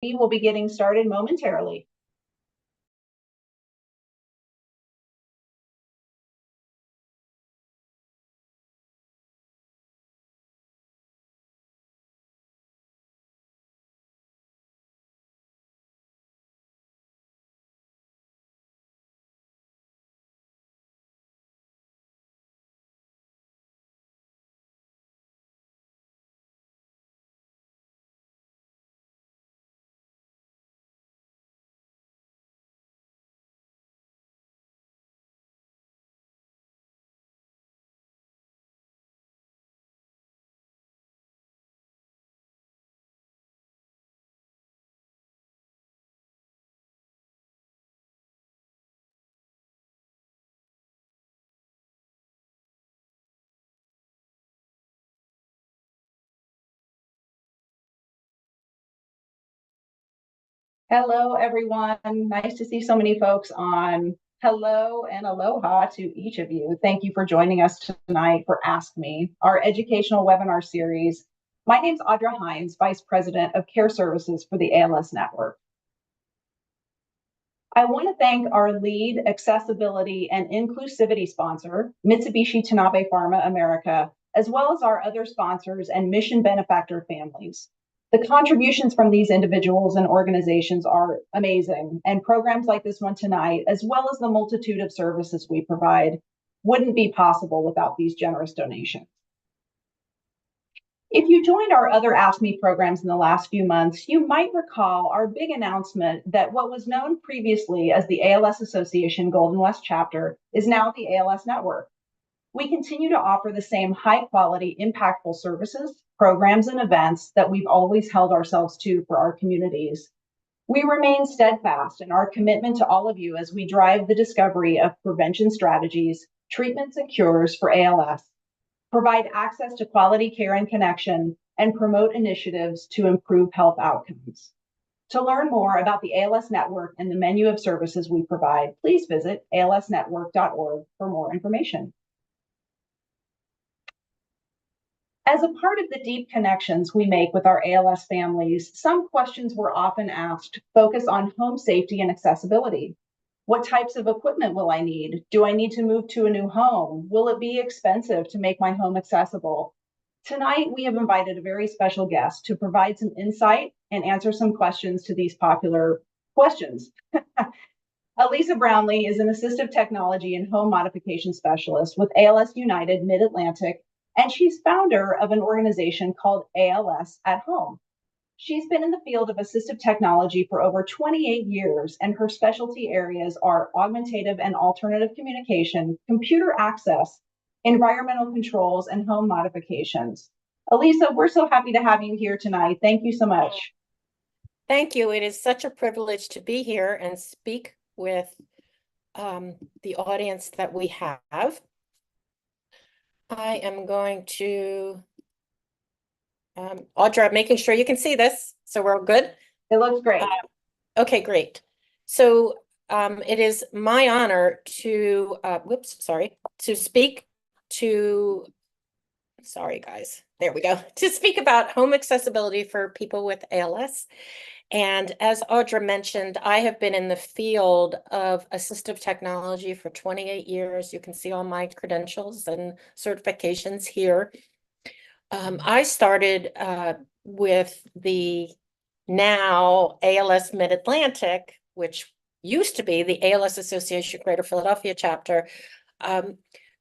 We will be getting started momentarily. Hello, everyone. Nice to see so many folks on. Hello and aloha to each of you. Thank you for joining us tonight for Ask Me, our educational webinar series. My name is Audra Hines, Vice President of Care Services for the ALS Network. I want to thank our lead accessibility and inclusivity sponsor, Mitsubishi Tanabe Pharma America, as well as our other sponsors and mission benefactor families. The contributions from these individuals and organizations are amazing, and programs like this one tonight, as well as the multitude of services we provide, wouldn't be possible without these generous donations. If you joined our other Ask Me programs in the last few months, you might recall our big announcement that what was known previously as the ALS Association Golden West chapter is now the ALS Network. We continue to offer the same high quality, impactful services, programs, and events that we've always held ourselves to for our communities. We remain steadfast in our commitment to all of you as we drive the discovery of prevention strategies, treatments, and cures for ALS, provide access to quality care and connection, and promote initiatives to improve health outcomes. To learn more about the ALS Network and the menu of services we provide, please visit alsnetwork.org for more information. As a part of the deep connections we make with our ALS families, some questions we're often asked focus on home safety and accessibility. What types of equipment will I need? Do I need to move to a new home? Will it be expensive to make my home accessible? Tonight, we have invited a very special guest to provide some insight and answer some questions to these popular questions. Alisa Brownlee is an assistive technology and home modification specialist with ALS United Mid-Atlantic, and she's founder of an organization called ALS at Home. She's been in the field of assistive technology for over 28 years, and her specialty areas are augmentative and alternative communication, computer access, environmental controls, and home modifications. Alisa, we're so happy to have you here tonight. Thank you so much. Thank you. It is such a privilege to be here and speak with the audience that we have. I am going to Audra, making sure you can see this, so we're good. It looks great. Okay, great. So it is my honor to, to speak to, sorry guys, there we go, to speak about home accessibility for people with ALS. And as Audra mentioned, I have been in the field of assistive technology for 28 years. You can see all my credentials and certifications here. I started with the now ALS Mid-Atlantic, which used to be the ALS Association Greater Philadelphia chapter,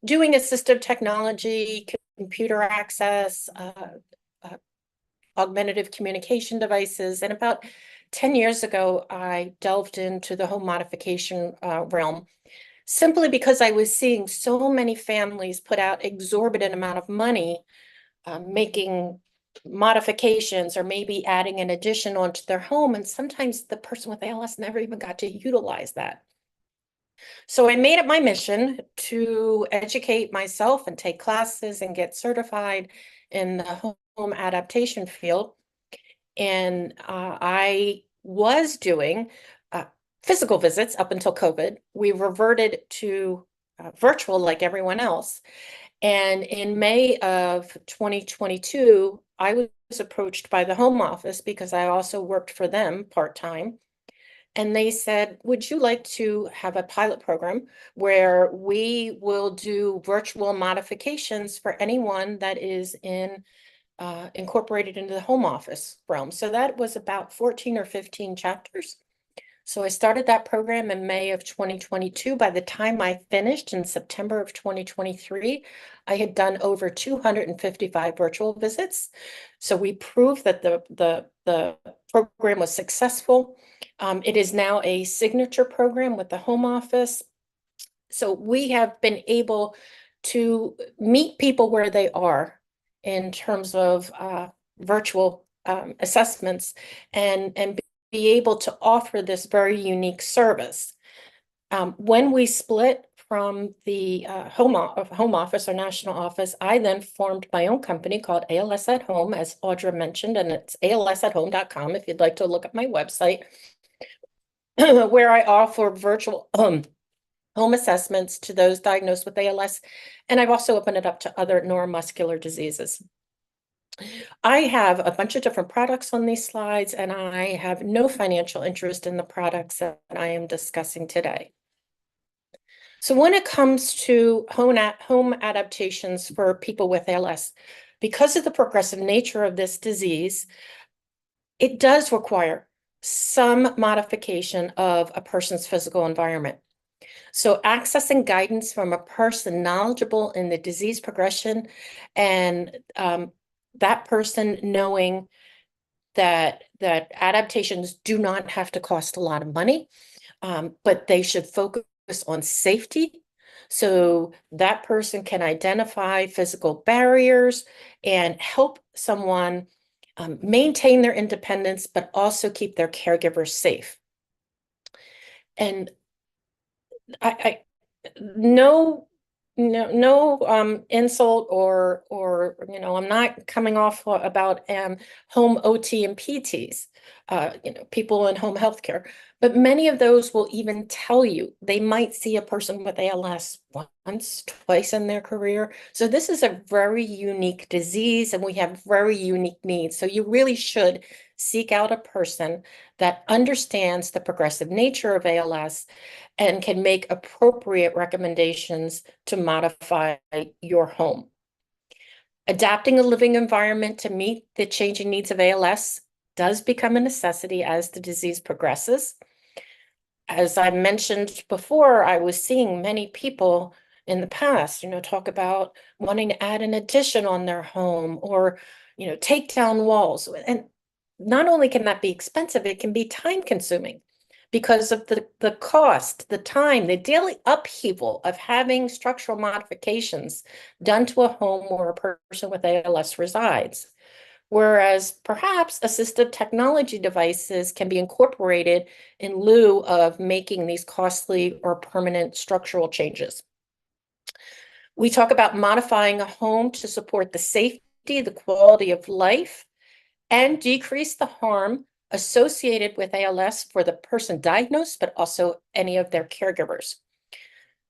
doing assistive technology, computer access, augmentative communication devices. And about 10 years ago, I delved into the home modification realm, simply because I was seeing so many families put out exorbitant amount of money making modifications or maybe adding an addition onto their home. And sometimes the person with ALS never even got to utilize that. So I made it my mission to educate myself and take classes and get certified in the home adaptation field. And I was doing physical visits up until COVID. We reverted to virtual like everyone else. And in May of 2022, I was approached by the home office because I also worked for them part-time. And they said, would you like to have a pilot program where we will do virtual modifications for anyone that is incorporated into the home office realm? So that was about 14 or 15 chapters. So I started that program in May of 2022. By the time I finished in September of 2023, I had done over 255 virtual visits. So we proved that the program was successful. It is now a signature program with the home office. So we have been able to meet people where they are in terms of virtual assessments and be able to offer this very unique service. When we split from the home office or national office, I then formed my own company called ALS at Home, as Audra mentioned, and it's alsathome.com if you'd like to look at my website, where I offer virtual home assessments to those diagnosed with ALS, and I've also opened it up to other neuromuscular diseases. I have a bunch of different products on these slides, and I have no financial interest in the products that I am discussing today. So when it comes to home adaptations for people with ALS, because of the progressive nature of this disease, it does require some modification of a person's physical environment. So accessing guidance from a person knowledgeable in the disease progression and that person knowing that adaptations do not have to cost a lot of money, but they should focus on safety. So that person can identify physical barriers and help someone maintain their independence, but also keep their caregivers safe. And I no insult or I'm not coming off about home OT and PTs, people in home healthcare, but many of those will even tell you they might see a person with ALS once, twice in their career. So this is a very unique disease and we have very unique needs. So you really should seek out a person that understands the progressive nature of ALS and can make appropriate recommendations to modify your home. Adapting a living environment to meet the changing needs of ALS does become a necessity as the disease progresses. As I mentioned before, I was seeing many people in the past, talk about wanting to add an addition on their home or, take down walls. And not only can that be expensive, it can be time consuming because of the cost, the time, the daily upheaval of having structural modifications done to a home where a person with ALS resides. Whereas perhaps assistive technology devices can be incorporated in lieu of making these costly or permanent structural changes. We talk about modifying a home to support the safety, the quality of life, and decrease the harm associated with ALS for the person diagnosed, but also any of their caregivers.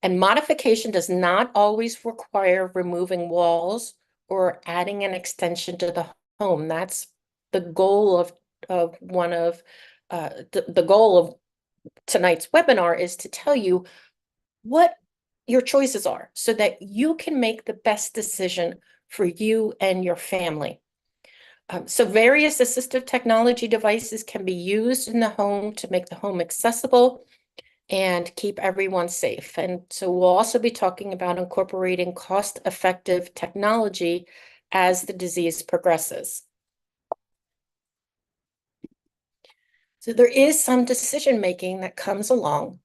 And modification does not always require removing walls or adding an extension to the home. That's the goal of one of the goal of tonight's webinar is to tell you what your choices are so that you can make the best decision for you and your family. So various assistive technology devices can be used in the home to make the home accessible and keep everyone safe. And so we'll also be talking about incorporating cost-effective technology as the disease progresses. So there is some decision-making that comes along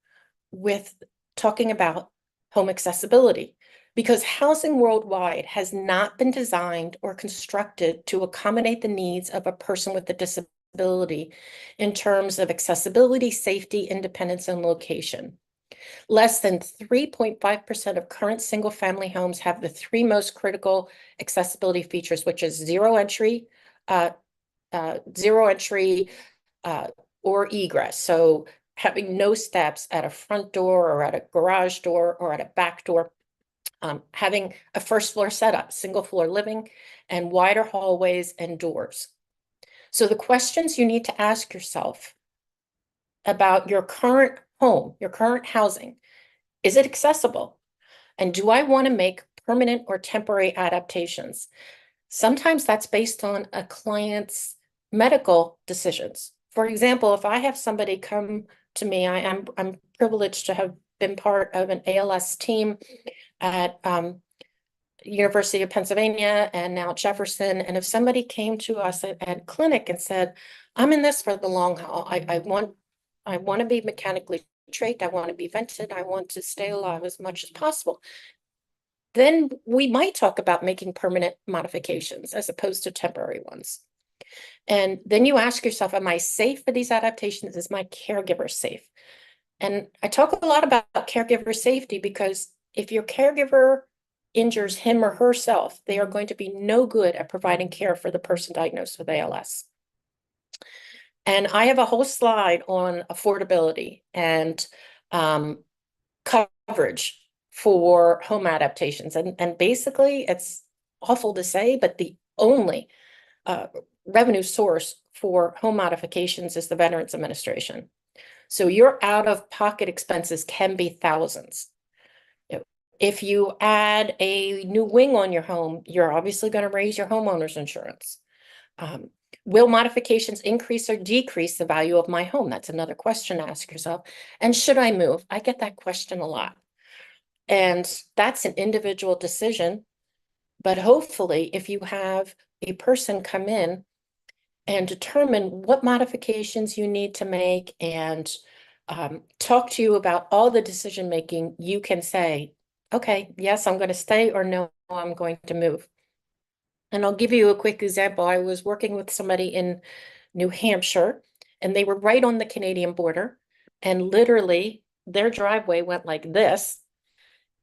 with talking about home accessibility, because housing worldwide has not been designed or constructed to accommodate the needs of a person with a disability in terms of accessibility, safety, independence, and location. Less than 3.5% of current single-family homes have the three most critical accessibility features, which is zero entry, or egress. So having no steps at a front door or at a garage door or at a back door. having a first floor setup, single floor living, and wider hallways and doors. So the questions you need to ask yourself about your current home, your current housing, is it accessible? And do I want to make permanent or temporary adaptations? Sometimes that's based on a client's medical decisions. For example, if I have somebody come to me, I'm privileged to have been part of an ALS team at University of Pennsylvania and now Jefferson. And if somebody came to us at clinic and said, I'm in this for the long haul, I want to be mechanically trained, I want to be vented, I want to stay alive as much as possible, then we might talk about making permanent modifications as opposed to temporary ones. And then you ask yourself, am I safe for these adaptations? Is my caregiver safe? And I talk a lot about caregiver safety because if your caregiver injures him or herself, they are going to be no good at providing care for the person diagnosed with ALS. And I have a whole slide on affordability and coverage for home adaptations. And basically, it's awful to say, but the only revenue source for home modifications is the Veterans Administration. So your out-of-pocket expenses can be thousands. If you add a new wing on your home, you're obviously going to raise your homeowner's insurance. Will modifications increase or decrease the value of my home? That's another question to ask yourself. And should I move? I get that question a lot. And that's an individual decision. But hopefully, if you have a person come in and determine what modifications you need to make and talk to you about all the decision making, you can say, okay, yes, I'm going to stay, or no, I'm going to move. And I'll give you a quick example. I was working with somebody in New Hampshire, and they were right on the Canadian border, and literally their driveway went like this.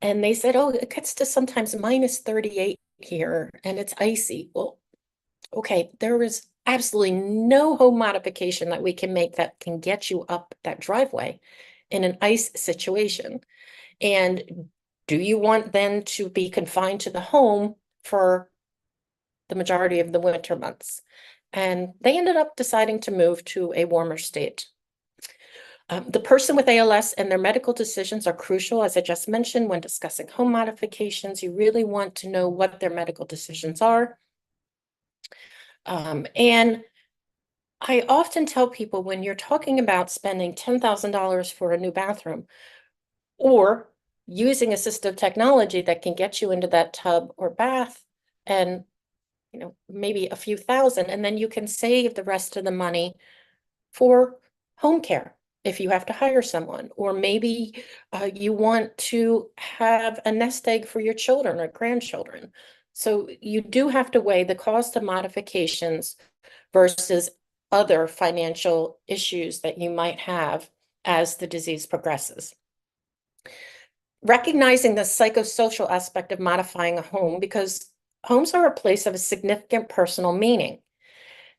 And they said, oh, it gets to sometimes minus 38 here, and it's icy. Well, okay, there is absolutely no home modification that we can make that can get you up that driveway in an ice situation. And do you want then to be confined to the home for the majority of the winter months? And they ended up deciding to move to a warmer state. The person with ALS and their medical decisions are crucial, as I just mentioned, when discussing home modifications. You really want to know what their medical decisions are. And I often tell people, when you're talking about spending $10,000 for a new bathroom or using assistive technology that can get you into that tub or bath and maybe a few thousand, and then you can save the rest of the money for home care if you have to hire someone, or maybe you want to have a nest egg for your children or grandchildren. So you do have to weigh the cost of modifications versus other financial issues that you might have as the disease progresses. Recognizing the psychosocial aspect of modifying a home, because homes are a place of a significant personal meaning.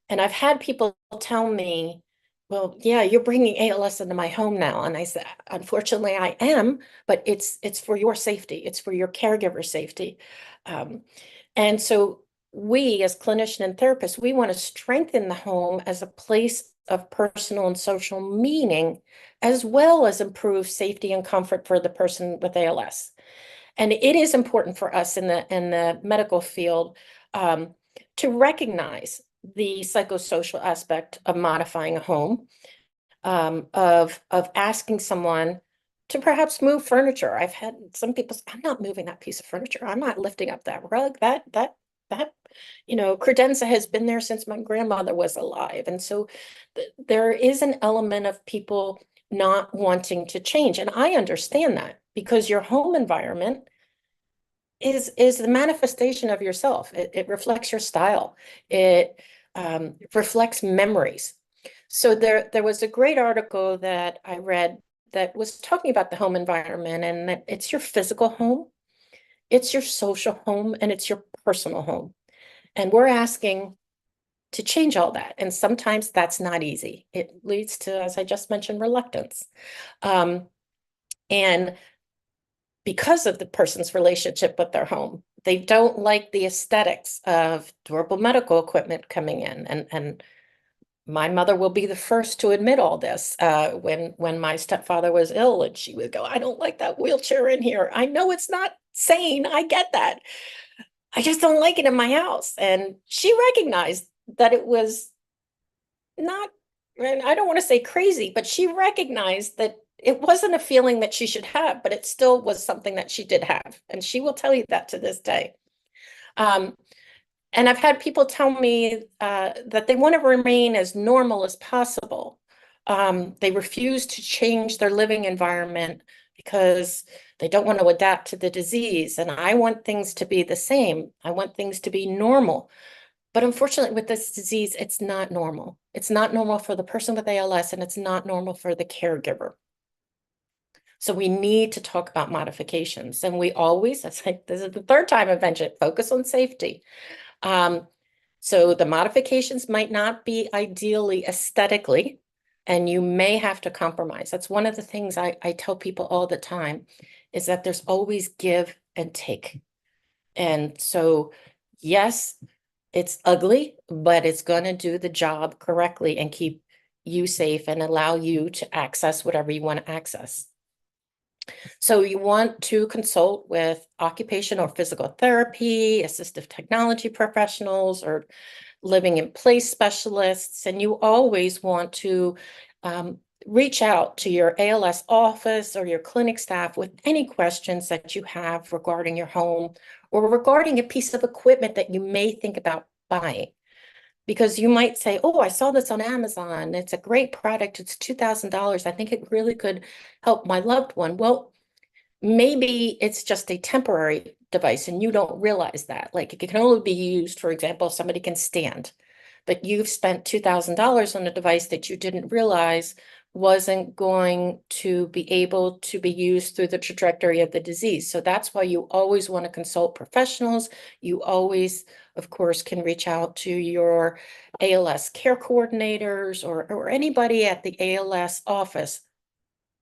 And I've had people tell me, well, yeah, you're bringing ALS into my home now. And I said, unfortunately, I am, but it's for your safety. It's for your caregiver safety. And so we, as clinician and therapists, we want to strengthen the home as a place of personal and social meaning, as well as improve safety and comfort for the person with ALS. And it is important for us in the medical field to recognize the psychosocial aspect of modifying a home, of asking someone to perhaps move furniture. I've had some people say, I'm not moving that piece of furniture. I'm not lifting up that rug. That credenza has been there since my grandmother was alive. And so there is an element of people not wanting to change. And I understand that, because your home environment is the manifestation of yourself. It reflects your style. It reflects memories. So there was a great article that I read that was talking about the home environment, and that it's your physical home, it's your social home, and it's your personal home. And we're asking to change all that. And sometimes that's not easy. It leads to, as I just mentioned, reluctance. And because of the person's relationship with their home. They don't like the aesthetics of durable medical equipment coming in. And my mother will be the first to admit all this. When my stepfather was ill, and she would go, I don't like that wheelchair in here. I know it's not sane. I get that. I just don't like it in my house. And she recognized that it was not, and I don't want to say crazy, but she recognized that it wasn't a feeling that she should have, but it still was something that she did have. And she will tell you that to this day. And I've had people tell me that they want to remain as normal as possible. They refuse to change their living environment because they don't want to adapt to the disease. And I want things to be the same. I want things to be normal. But unfortunately, with this disease, it's not normal. It's not normal for the person with ALS, and it's not normal for the caregiver. So we need to talk about modifications. And we always, that's like, this is the third time I've mentioned, focus on safety. So the modifications might not be ideally aesthetically, and you may have to compromise. That's one of the things I tell people all the time, is that there's always give and take. And so, yes, it's ugly, but it's going to do the job correctly and keep you safe and allow you to access whatever you want to access. So you want to consult with occupational or physical therapy, assistive technology professionals, or living in place specialists. And you always want to reach out to your ALS office or your clinic staff with any questions that you have regarding your home or regarding a piece of equipment that you may think about buying. Because you might say, oh, I saw this on Amazon. It's a great product. It's $2,000. I think it really could help my loved one. Well, maybe it's just a temporary device and you don't realize that. Like, it can only be used, for example, if somebody can stand, but you've spent $2,000 on a device that you didn't realize wasn't going to be able to be used through the trajectory of the disease. So that's why you always want to consult professionals. You always, of course, can reach out to your ALS care coordinators or anybody at the ALS office.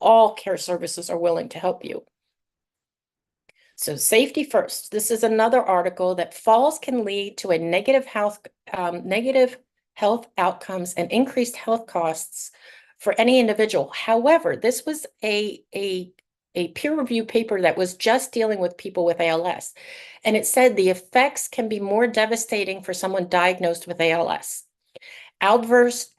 All care services are willing to help you. So safety first. This is another article that falls can lead to a negative health outcomes and increased health costs for any individual. However, this was a peer-reviewed paper that was just dealing with people with ALS. And it said the effects can be more devastating for someone diagnosed with ALS. Adverse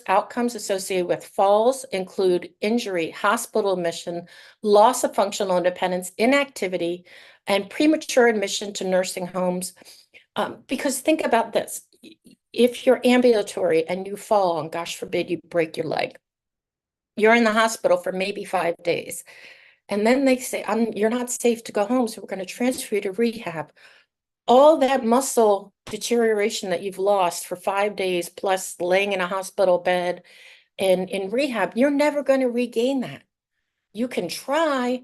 outcomes associated with falls include injury, hospital admission, loss of functional independence, inactivity, and premature admission to nursing homes. Because think about this. If you're ambulatory and you fall, and gosh forbid you break your leg, you're in the hospital for maybe 5 days. And then they say, you're not safe to go home, so we're going to transfer you to rehab. All that muscle deterioration that you've lost for 5 days, plus laying in a hospital bed and in rehab, you're never going to regain that. You can try,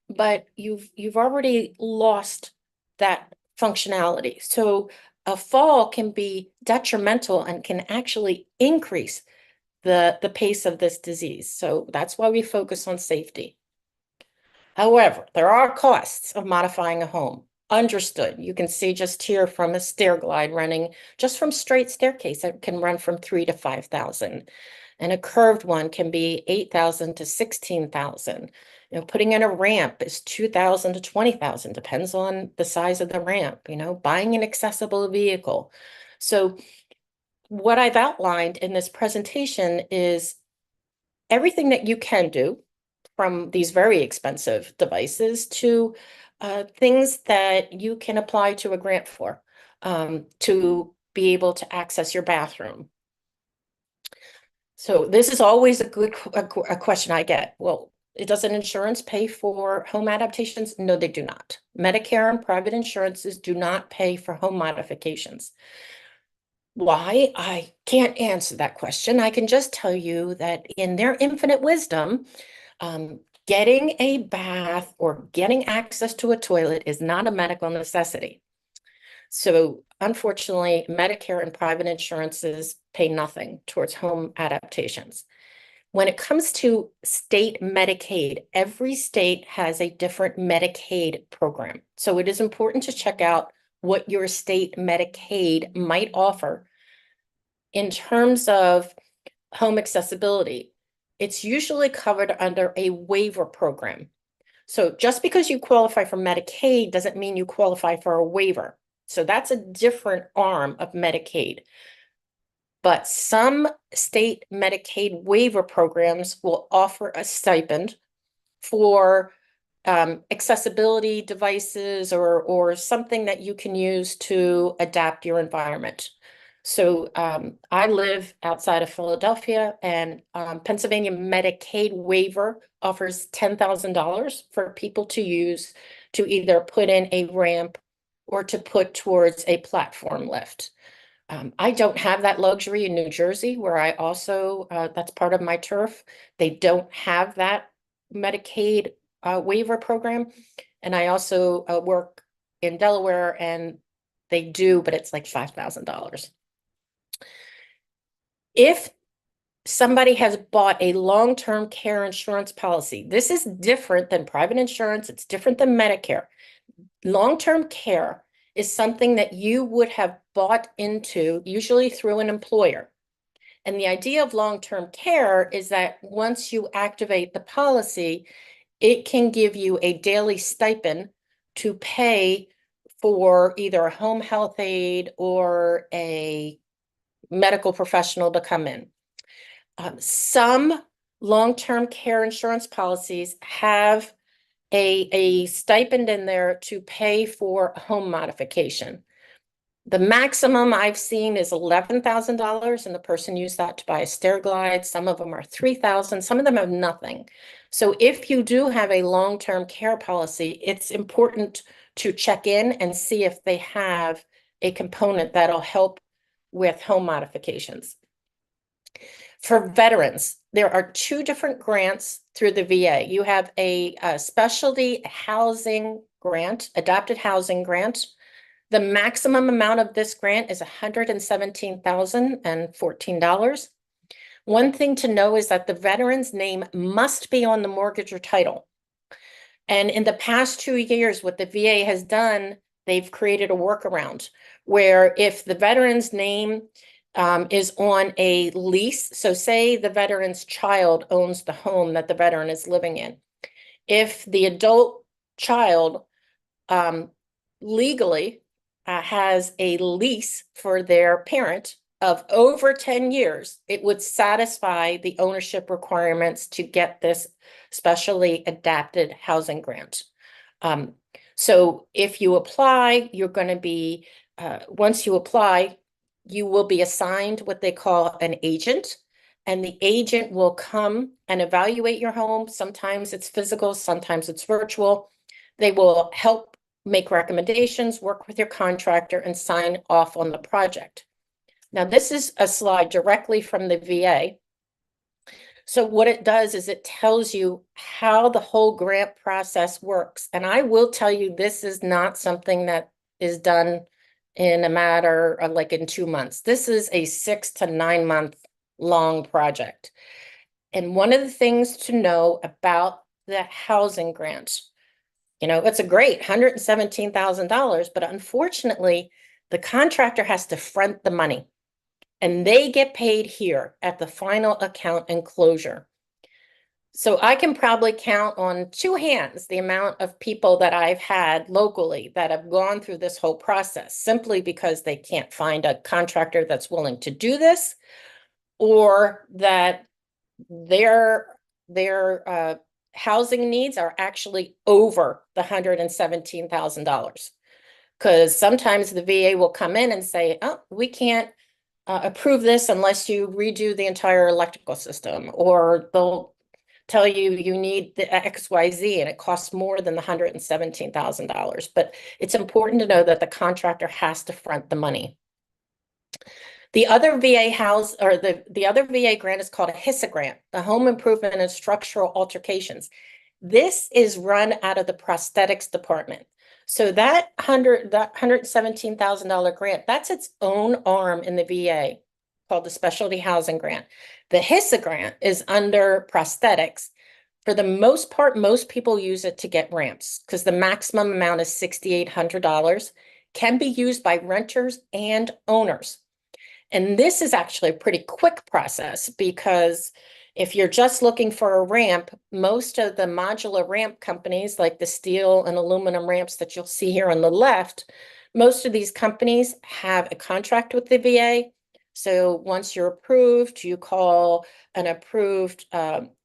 but you've already lost that functionality. So a fall can be detrimental and can actually increase the pace of this disease. So that's why we focus on safety. However, there are costs of modifying a home. Understood. You can see just here from a stair glide running, just from straight staircase, it can run from 3,000 to 5,000. And a curved one can be 8,000 to 16,000. You know, putting in a ramp is 2,000 to 20,000, depends on the size of the ramp, you know, buying an accessible vehicle. So what I've outlined in this presentation is everything that you can do, from these very expensive devices to things that you can apply to a grant for to be able to access your bathroom. So this is always a question I get. Well, doesn't insurance pay for home adaptations? No, they do not. Medicare and private insurances do not pay for home modifications. Why? I can't answer that question. I can just tell you that in their infinite wisdom, getting a bath or getting access to a toilet is not a medical necessity. So unfortunately, Medicare and private insurances pay nothing towards home adaptations. When it comes to state Medicaid, every state has a different Medicaid program. So it is important to check out what your state Medicaid might offer in terms of home accessibility. It's usually covered under a waiver program. So just because you qualify for Medicaid doesn't mean you qualify for a waiver. So that's a different arm of Medicaid. But some state Medicaid waiver programs will offer a stipend for accessibility devices or something that you can use to adapt your environment. So I live outside of Philadelphia, and Pennsylvania Medicaid waiver offers $10,000 for people to use to either put in a ramp or to put towards a platform lift. I don't have that luxury in New Jersey, where I also, that's part of my turf. They don't have that Medicaid waiver program. And I also work in Delaware, and they do, but it's like $5,000. If somebody has bought a long-term care insurance policy, this is different than private insurance. It's different than Medicare. Long-term care is something that you would have bought into, usually through an employer. And the idea of long-term care is that once you activate the policy, it can give you a daily stipend to pay for either a home health aide or a medical professional to come in. Some long-term care insurance policies have a stipend in there to pay for home modification. The maximum I've seen is $11,000, and the person used that to buy a stair glide. Some of them are $3,000, some of them have nothing. So if you do have a long-term care policy, it's important to check in and see if they have a component that'll help with home modifications. For veterans, there are two different grants through the VA. You have a specialty housing grant, adapted housing grant. The maximum amount of this grant is $117,014. One thing to know is that the veteran's name must be on the mortgage or title. And in the past 2 years, what the VA has done, they've created a workaround where if the veteran's name is on a lease. So say the veteran's child owns the home that the veteran is living in. If the adult child legally has a lease for their parent of over 10 years, it would satisfy the ownership requirements to get this specially adapted housing grant. So if you apply, you're going to be, once you apply, you will be assigned what they call an agent, and the agent will come and evaluate your home. Sometimes it's physical, sometimes it's virtual. They will help make recommendations, work with your contractor, and sign off on the project. Now, this is a slide directly from the VA. So what it does is it tells you how the whole grant process works. And I will tell you, this is not something that is done in a matter of like in 2 months. This is a 6 to 9 month long project. And one of the things to know about the housing grant, you know, it's a great $117,000, but unfortunately, the contractor has to front the money, and they get paid here at the final account and closure. So I can probably count on 2 hands the amount of people that I've had locally that have gone through this whole process simply because they can't find a contractor that's willing to do this, or that their housing needs are actually over the $117,000. Because sometimes the VA will come in and say, oh, we can't approve this unless you redo the entire electrical system, or they'll tell you you need the XYZ and it costs more than the $117,000. But it's important to know that the contractor has to front the money. The other VA the other VA grant is called a HISA grant, the Home Improvement and Structural Alterations. This is run out of the prosthetics department. So that $117,000 grant, that's its own arm in the VA called the Specialty Housing Grant. The HISA grant is under prosthetics. For the most part, most people use it to get ramps because the maximum amount is $6,800, can be used by renters and owners. And this is actually a pretty quick process because if you're just looking for a ramp, most of the modular ramp companies, like the steel and aluminum ramps that you'll see here on the left, most of these companies have a contract with the VA. So once you're approved, you call an approved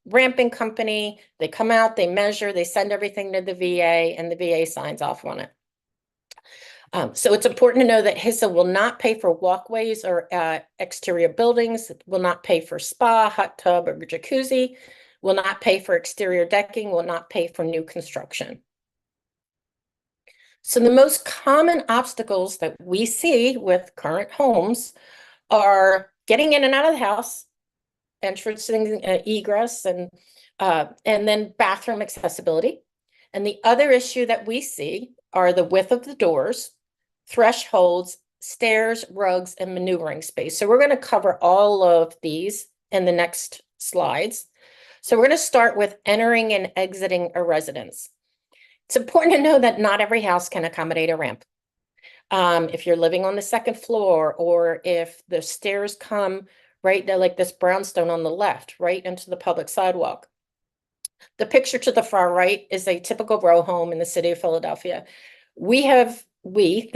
ramping company. They come out, they measure, they send everything to the VA, and the VA signs off on it. So it's important to know that HISA will not pay for walkways or exterior buildings. It will not pay for spa, hot tub, or jacuzzi. Will not pay for exterior decking. Will not pay for new construction. So the most common obstacles that we see with current homes are getting in and out of the house, entrance and egress, and then bathroom accessibility. And the other issue that we see are the width of the doors, thresholds, stairs, rugs, and maneuvering space. So we're going to cover all of these in the next slides. So we're going to start with entering and exiting a residence. It's important to know that not every house can accommodate a ramp. If you're living on the second floor, or if the stairs come right there, like this brownstone on the left, right into the public sidewalk. The picture to the far right is a typical row home in the city of Philadelphia. The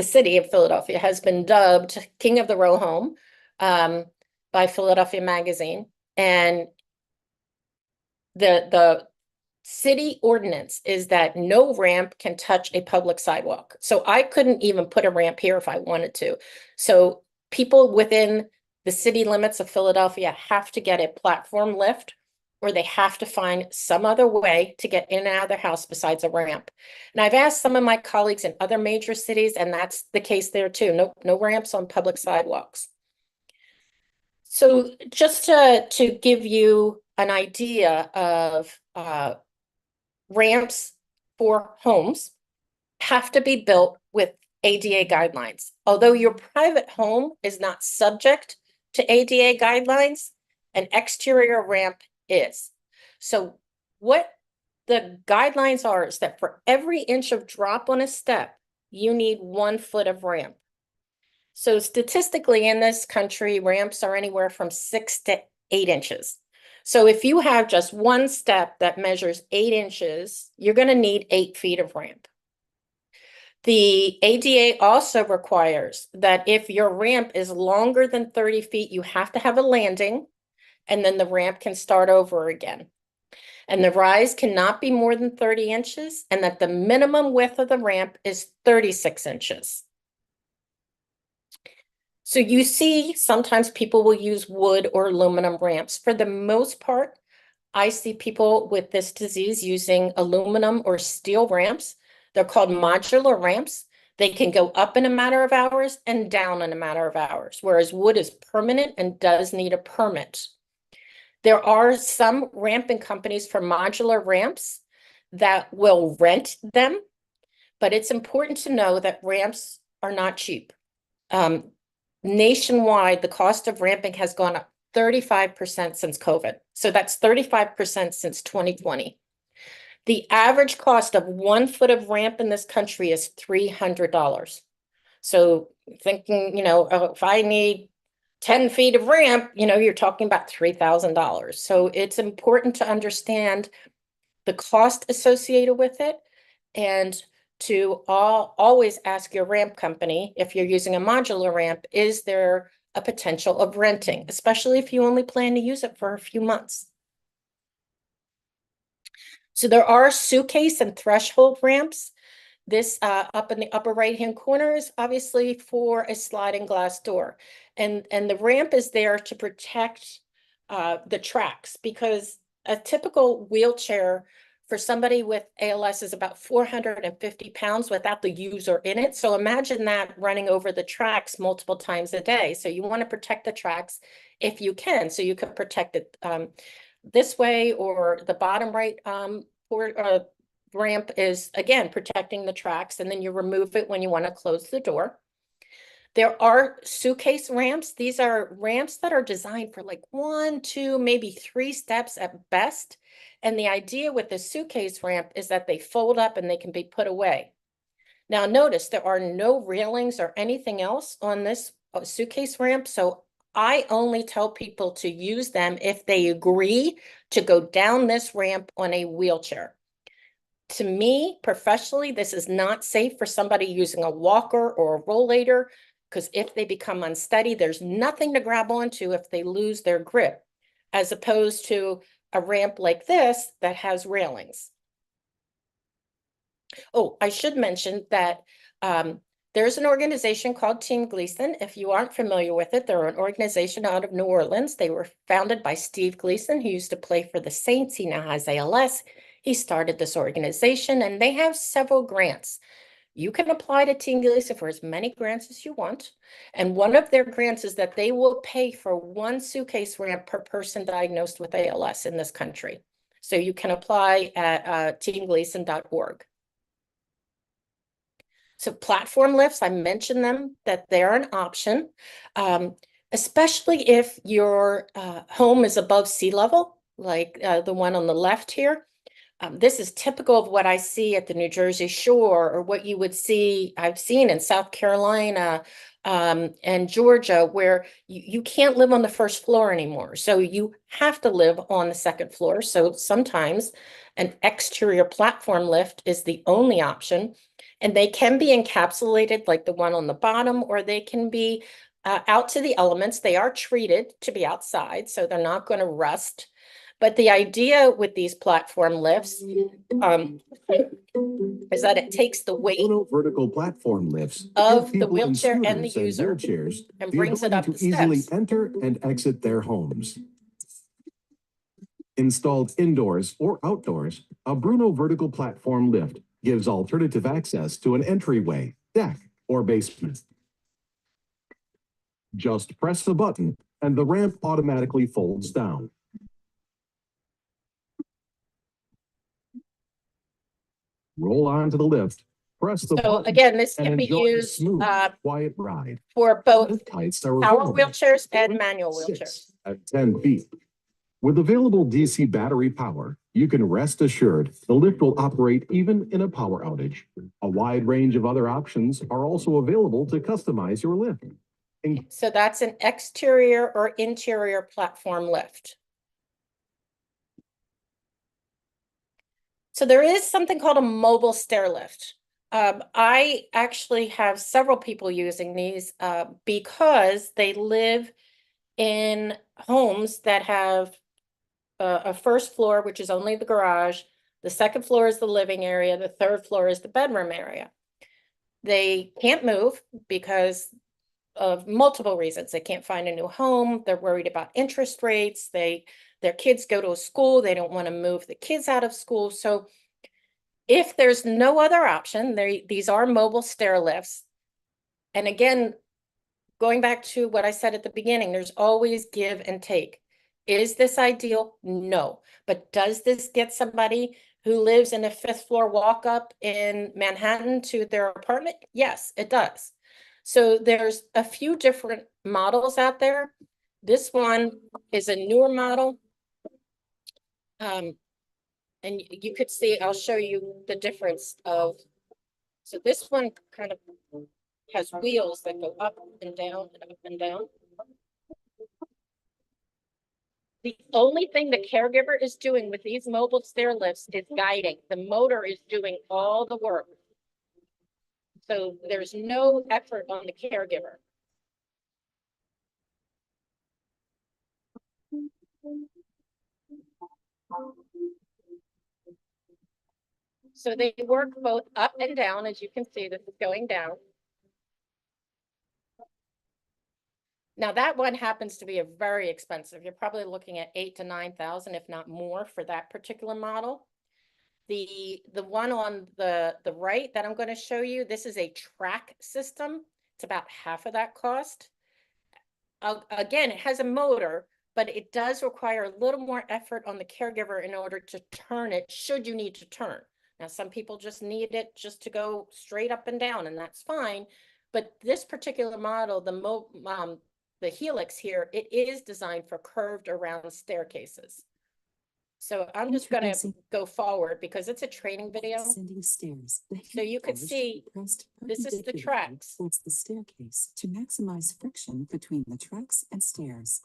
city of Philadelphia has been dubbed King of the Row Home by Philadelphia Magazine. And the city ordinance is that no ramp can touch a public sidewalk. So I couldn't even put a ramp here if I wanted to. So people within the city limits of Philadelphia have to get a platform lift, or they have to find some other way to get in and out of their house besides a ramp. And I've asked some of my colleagues in other major cities, and that's the case there too. No ramps on public sidewalks. So just to give you an idea of ramps for homes have to be built with ADA guidelines. Although your private home is not subject to ADA guidelines, an exterior ramp is. So what the guidelines are is that for every inch of drop on a step, you need 1 foot of ramp. So statistically in this country, ramps are anywhere from 6 to 8 inches. So if you have just one step that measures 8 inches, you're going to need 8 feet of ramp. The ADA also requires that if your ramp is longer than 30 feet, you have to have a landing, and then the ramp can start over again. And the rise cannot be more than 30 inches, and that the minimum width of the ramp is 36 inches. So you see, sometimes people will use wood or aluminum ramps. For the most part, I see people with this disease using aluminum or steel ramps. They're called modular ramps. They can go up in a matter of hours and down in a matter of hours, whereas wood is permanent and does need a permit. There are some ramping companies for modular ramps that will rent them, but it's important to know that ramps are not cheap. Nationwide, the cost of ramping has gone up 35% since COVID. So that's 35% since 2020. The average cost of 1 foot of ramp in this country is $300. So thinking, if I need 10 feet of ramp, you're talking about $3,000. So it's important to understand the cost associated with it, and to always ask your ramp company, if you're using a modular ramp, is there a potential of renting, especially if you only plan to use it for a few months. So there are suitcase and threshold ramps. This up in the upper right-hand corner is obviously for a sliding glass door. And the ramp is there to protect the tracks, because a typical wheelchair for somebody with ALS is about 450 pounds without the user in it. So imagine that running over the tracks multiple times a day. So you want to protect the tracks if you can. So you can protect it this way, or the bottom right ramp is, again, protecting the tracks, and then you remove it when you want to close the door. There are suitcase ramps. These are ramps that are designed for like 1, 2, maybe 3 steps at best. And the idea with the suitcase ramp is that they fold up and they can be put away. Now notice there are no railings or anything else on this suitcase ramp. So I only tell people to use them if they agree to go down this ramp on a wheelchair. To me, professionally, this is not safe for somebody using a walker or a rollator, because if they become unsteady, there's nothing to grab onto if they lose their grip, as opposed to a ramp like this that has railings. Oh, I should mention that there's an organization called Team Gleason. If you aren't familiar with it, they're an organization out of New Orleans. They were founded by Steve Gleason, who used to play for the Saints. He now has ALS. He started this organization, and they have several grants. You can apply to Team Gleason for as many grants as you want. And one of their grants is that they will pay for 1 suitcase ramp per person diagnosed with ALS in this country. So you can apply at teamgleason.org. So platform lifts, I mentioned them, that they're an option, especially if your home is above sea level, like the one on the left here. This is typical of what I see at the New Jersey shore, or what you would see, I've seen in South Carolina and Georgia, where you can't live on the first floor anymore. So you have to live on the second floor. So sometimes an exterior platform lift is the only option. And they can be encapsulated like the one on the bottom, or they can be out to the elements. They are treated to be outside, so they're not going to rust. But the idea with these platform lifts is that it takes the weight vertical platform lifts of give the people in wheelchair and the scooters user wheelchairs and the brings it up ability the to easily steps. enter and exit their homes. Installed indoors or outdoors, a Bruno vertical platform lift gives alternative access to an entryway, deck, or basement. Just press the button and the ramp automatically folds down. Roll onto the lift, press the So button, again, this and can be enjoy the used smooth, quiet ride. for both Lift heights are power available. wheelchairs and manual wheelchairs. 6 at 10 feet. With available DC battery power, you can rest assured the lift will operate even in a power outage. A wide range of other options are also available to customize your lift. So that's an exterior or interior platform lift. So there is something called a mobile stair lift. I actually have several people using these because they live in homes that have a first floor, which is only the garage. The second floor is the living area. The third floor is the bedroom area. They can't move because of multiple reasons. They can't find a new home. They're worried about interest rates. Their kids go to a school. They don't want to move the kids out of school. So if there's no other option, these are mobile stair lifts. And again, going back to what I said at the beginning, there's always give and take. Is this ideal? No. But does this get somebody who lives in a 5th floor walk up in Manhattan to their apartment? Yes, it does. So there's a few different models out there. This one is a newer model. And you could see, I'll show you the difference of, so this one kind of has wheels that go up and down and up and down. The only thing the caregiver is doing with these mobile stair lifts is guiding. The motor is doing all the work. So there's no effort on the caregiver. So they work both up and down, as you can see, this is going down. Now that one happens to be a very expensive. You're probably looking at 8,000 to 9,000, if not more, for that particular model. The one on the right that I'm going to show you, this is a track system. It's about half of that cost. Again, it has a motor, but it does require a little more effort on the caregiver in order to turn it, should you need to turn. Now, some people just need it just to go straight up and down, and that's fine. But this particular model, the Helix here, it is designed for curved around staircases. So I'm just gonna Introducing- go forward because it's a training video. Ascending stairs. The So you could handlebars see should be pressed this is the perpendicularly tracks. towards the staircase to maximize friction between the tracks and stairs.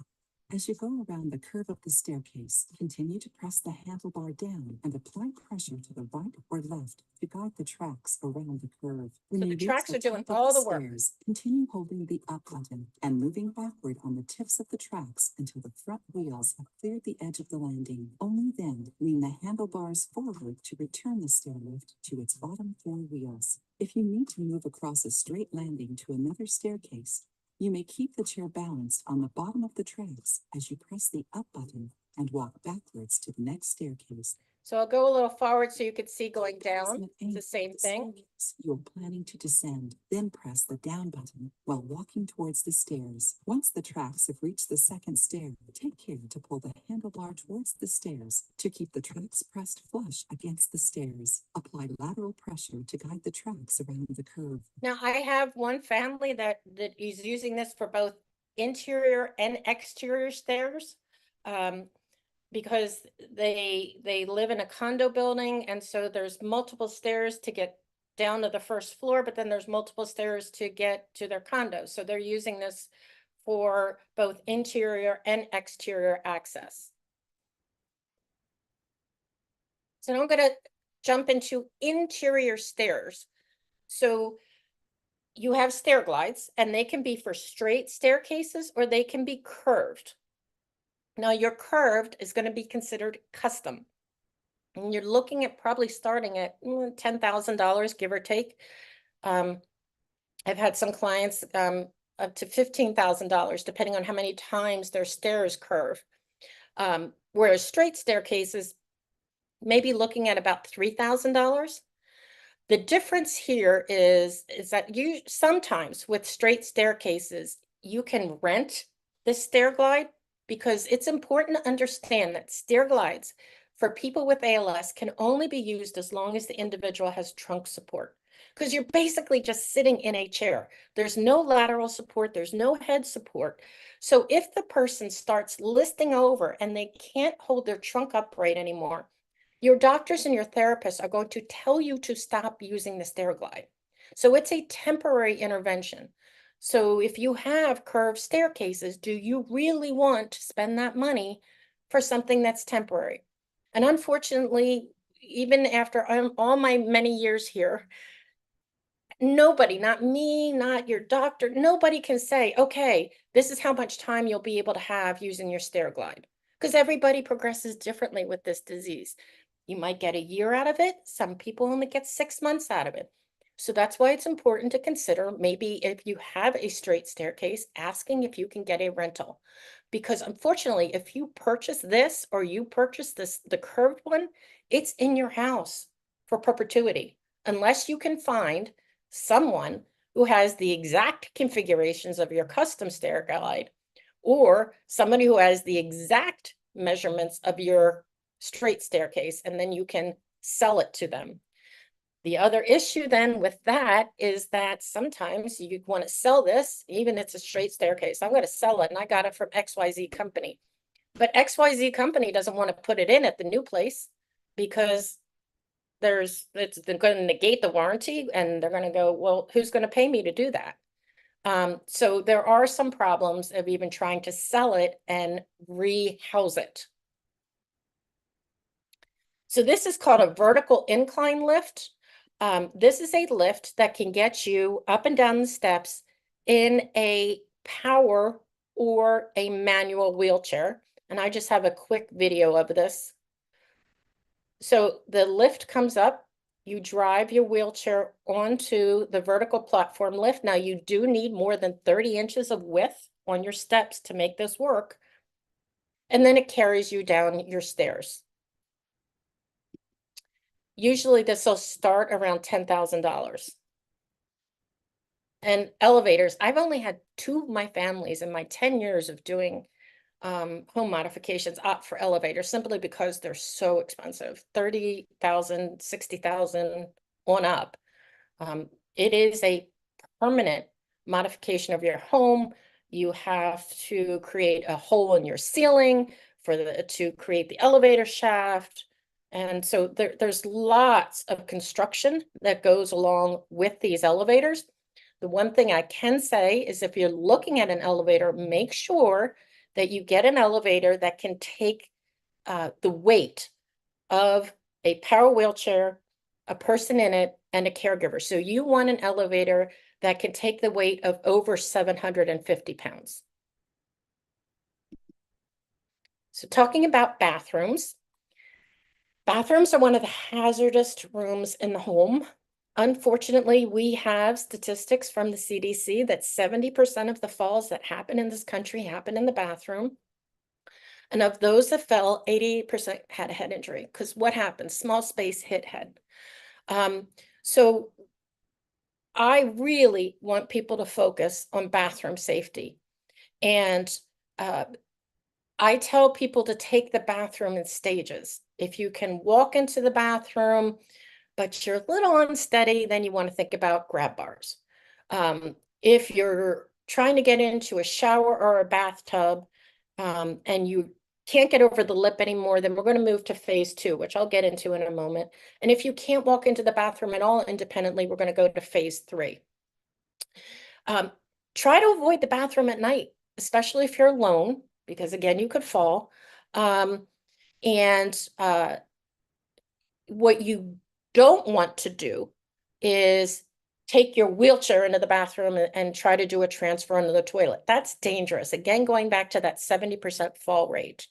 As you go around the curve of the staircase, continue to press the handlebar down and apply pressure to the right or left to guide the tracks around the curve. When So you the reach tracks are doing top of all the work. stairs, continue holding the up button and moving backward on the tips of the tracks until the front wheels have cleared the edge of the landing. Only then lean the handlebars forward to return the stairlift to its bottom four wheels. If you need to move across a straight landing to another staircase, you may keep the chair balanced on the bottom of the tracks as you press the up button and walk backwards to the next staircase. So I'll go a little forward so you could see going down. Approximate It's the angle same of the thing. staircase you're planning to descend, then press the down button while walking towards the stairs. Once the tracks have reached the second stair, take care to pull the handlebar towards the stairs to keep the tracks pressed flush against the stairs. Apply lateral pressure to guide the tracks around the curve. Now I have one family that is using this for both interior and exterior stairs. Because they live in a condo building, and so there's multiple stairs to get down to the first floor, but then there's multiple stairs to get to their condo. So they're using this for both interior and exterior access. So now I'm going to jump into interior stairs. So you have stair glides, and they can be for straight staircases or they can be curved. Now your curved is going to be considered custom. And you're looking at probably starting at $10,000, give or take. I've had some clients up to $15,000, depending on how many times their stairs curve. Whereas straight staircases, maybe looking at about $3,000. The difference here is that you sometimes with straight staircases, you can rent the stair glide, because it's important to understand that stair glides for people with ALS can only be used as long as the individual has trunk support, because you're basically just sitting in a chair. There's no lateral support, there's no head support. So if the person starts listing over and they can't hold their trunk upright anymore, your doctors and your therapists are going to tell you to stop using the stair glide. So it's a temporary intervention. So if you have curved staircases, do you really want to spend that money for something that's temporary? And unfortunately, even after all my many years here, nobody, not me, not your doctor, nobody can say, okay, this is how much time you'll be able to have using your stair glide, because everybody progresses differently with this disease. You might get a year out of it. Some people only get 6 months out of it. So that's why it's important to consider, maybe if you have a straight staircase, asking if you can get a rental. Because unfortunately, if you purchase this or you purchase the curved one, it's in your house for perpetuity, unless you can find someone who has the exact configurations of your custom stair glide, or somebody who has the exact measurements of your straight staircase, and then you can sell it to them. The other issue then with that is that sometimes you want to sell this, even it's a straight staircase. I'm going to sell it and I got it from XYZ company. But XYZ company doesn't want to put it in at the new place because they're going to negate the warranty, and they're going to go, well, who's going to pay me to do that? So there are some problems of even trying to sell it and rehouse it. So this is called a vertical incline lift. This is a lift that can get you up and down the steps in a power or a manual wheelchair. And I just have a quick video of this. So the lift comes up, you drive your wheelchair onto the vertical platform lift. Now you do need more than 30 inches of width on your steps to make this work. And then it carries you down your stairs. Usually this will start around $10,000. And elevators, I've only had 2 of my families in my 10 years of doing home modifications opt for elevators, simply because they're so expensive, 30,000, 60,000 on up. It is a permanent modification of your home. You have to create a hole in your ceiling to create the elevator shaft. And so there's lots of construction that goes along with these elevators. The one thing I can say is if you're looking at an elevator, make sure that you get an elevator that can take the weight of a power wheelchair, a person in it, and a caregiver. So you want an elevator that can take the weight of over 750 pounds. So talking about bathrooms, bathrooms are one of the hazardous rooms in the home. Unfortunately, we have statistics from the CDC that 70% of the falls that happen in this country happen in the bathroom. And of those that fell, 88% had a head injury. Because what happens? Small space, hit head. So I really want people to focus on bathroom safety. And I tell people to take the bathroom in stages. If you can walk into the bathroom, but you're a little unsteady, then you want to think about grab bars. If you're trying to get into a shower or a bathtub and you can't get over the lip anymore, then we're going to move to phase 2, which I'll get into in a moment. And if you can't walk into the bathroom at all independently, we're going to go to phase 3. Try to avoid the bathroom at night, especially if you're alone, because again, you could fall. What you don't want to do is take your wheelchair into the bathroom and try to do a transfer into the toilet. That's dangerous. Again, going back to that 70% fall rate.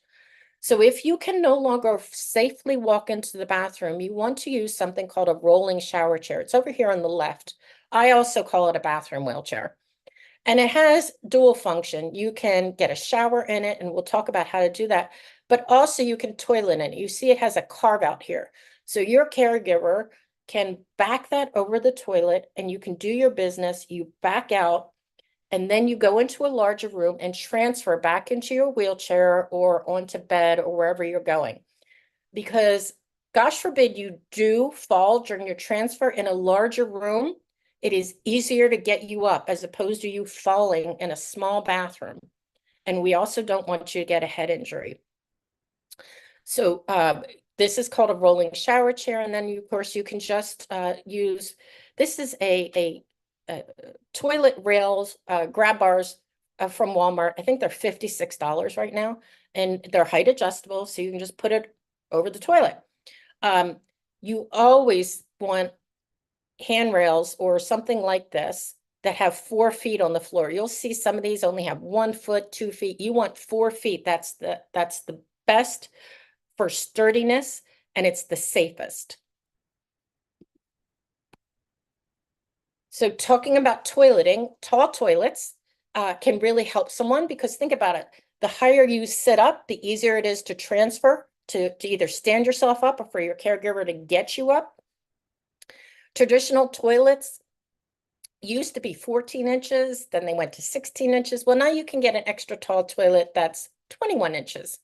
So if you can no longer safely walk into the bathroom, you want to use something called a rolling shower chair. It's over here on the left. I also call it a bathroom wheelchair. And it has dual function. You can get a shower in it, and we'll talk about how to do that. But also you can toilet in it. You see it has a carve out here. So your caregiver can back that over the toilet and you can do your business. You back out and then you go into a larger room and transfer back into your wheelchair or onto bed or wherever you're going. Because gosh forbid you do fall during your transfer in a larger room, it is easier to get you up as opposed to you falling in a small bathroom. And we also don't want you to get a head injury. So this is called a rolling shower chair. And then, of course, you can just use, this is a toilet rails, grab bars from Walmart. I think they're $56 right now. And they're height adjustable, so you can just put it over the toilet. You always want handrails or something like this that have 4 feet on the floor. You'll see some of these only have 1 foot, 2 feet. You want 4 feet. That's the best for sturdiness, and it's the safest. So talking about toileting, tall toilets can really help someone, because think about it. The higher you sit up, the easier it is to transfer, to either stand yourself up or for your caregiver to get you up. Traditional toilets used to be 14 inches, then they went to 16 inches. Well, now you can get an extra tall toilet that's 21 inches.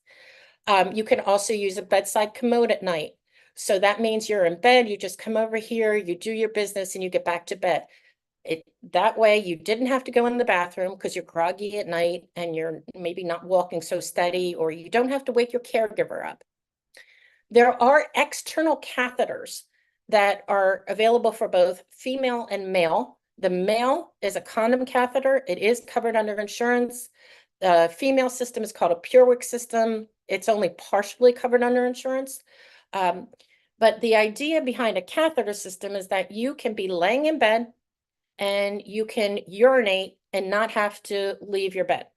You can also use a bedside commode at night. So that means you're in bed, you just come over here, you do your business, and you get back to bed. That way you didn't have to go in the bathroom because you're groggy at night and you're maybe not walking so steady, or you don't have to wake your caregiver up. There are external catheters that are available for both female and male. The male is a condom catheter. It is covered under insurance. The female system is called a PureWick system. It's only partially covered under insurance. But the idea behind a catheter system is that you can be laying in bed and you can urinate and not have to leave your bed.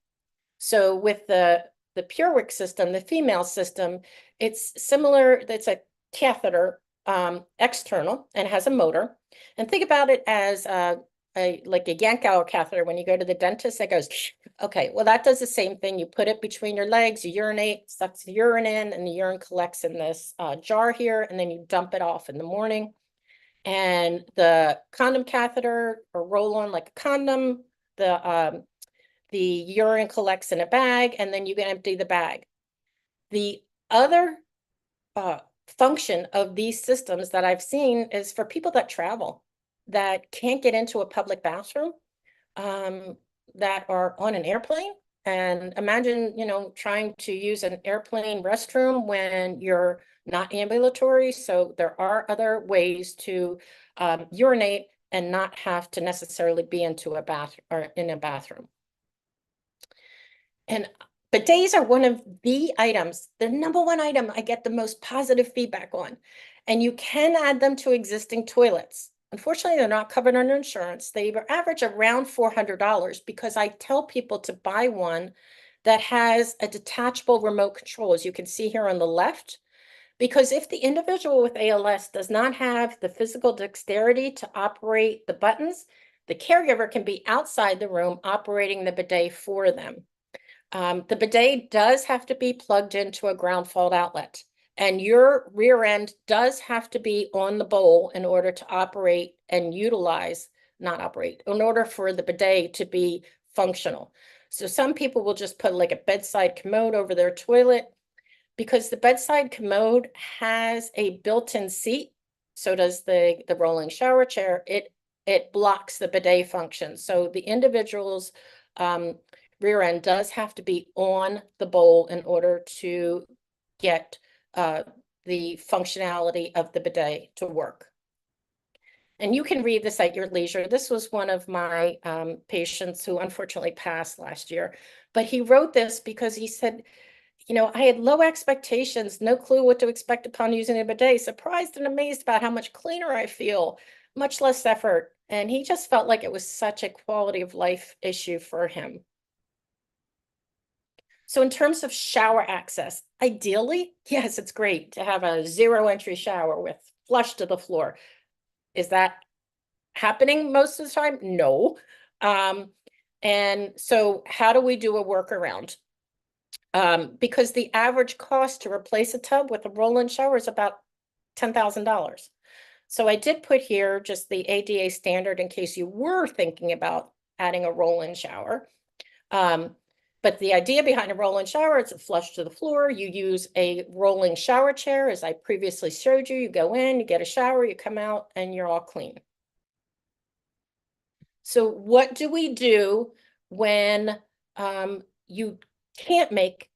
So with the PureWick system, the female system, it's similar. It's a catheter, external, and has a motor. And think about it as like a Yankauer catheter. When you go to the dentist, it goes, okay, well, that does the same thing. You put it between your legs, you urinate, sucks the urine in, and the urine collects in this jar here, and then you dump it off in the morning. And the condom catheter, or roll-on like a condom, the urine collects in a bag, and then you can empty the bag. The other function of these systems that I've seen is for people that travel, that can't get into a public bathroom. that are on an airplane. And imagine, trying to use an airplane restroom when you're not ambulatory. So there are other ways to urinate and not have to necessarily be into a bath or in a bathroom. And bidets are one of the items, the number one item I get the most positive feedback on. And you can add them to existing toilets. Unfortunately, they're not covered under insurance. They average around $400 because I tell people to buy one that has a detachable remote control, as you can see here on the left. Because if the individual with ALS does not have the physical dexterity to operate the buttons, the caregiver can be outside the room operating the bidet for them. The bidet does have to be plugged into a ground fault outlet, and your rear end does have to be on the bowl in order to operate and utilize, not operate, in order for the bidet to be functional. So some people will just put like a bedside commode over their toilet because the bedside commode has a built-in seat. So does the rolling shower chair. It blocks the bidet function. So the individual's rear end does have to be on the bowl in order to get the functionality of the bidet to work. And you can read this at your leisure. This was one of my patients who unfortunately passed last year, but he wrote this because he said, I had low expectations, no clue what to expect upon using a bidet, surprised and amazed about how much cleaner I feel, much less effort. And he just felt like it was such a quality of life issue for him. So in terms of shower access, ideally, yes, it's great to have a zero entry shower with flush to the floor. Is that happening most of the time? No. And so how do we do a workaround? Because the average cost to replace a tub with a roll-in shower is about $10,000. So I did put here just the ADA standard in case you were thinking about adding a roll-in shower. But the idea behind a roll-in shower is a flush to the floor. You use a rolling shower chair, as I previously showed you. You go in, you get a shower, you come out, and you're all clean. So what do we do when you can't make